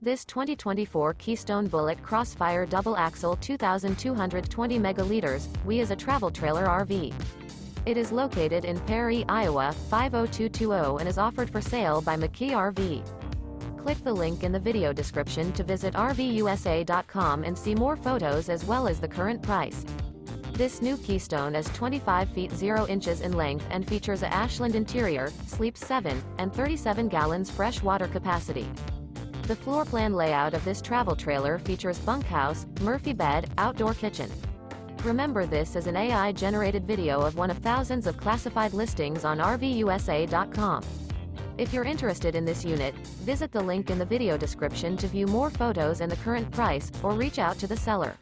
This 2024 Keystone Bullet Crossfire double axle 2,220 megaliters we is a travel trailer RV. It is located in Perry, Iowa 50220 and is offered for sale by McKee RV. Click the link in the video description to visit RVUSA.com and see more photos as well as the current price. This new Keystone is 25 feet 0 inches in length and features a Ashland interior, sleeps 7, and 37 gallons fresh water capacity. The floor plan layout of this travel trailer features bunkhouse, Murphy bed, outdoor kitchen. Remember, this is an AI-generated video of one of thousands of classified listings on RVUSA.com. If you're interested in this unit, visit the link in the video description to view more photos and the current price, or reach out to the seller.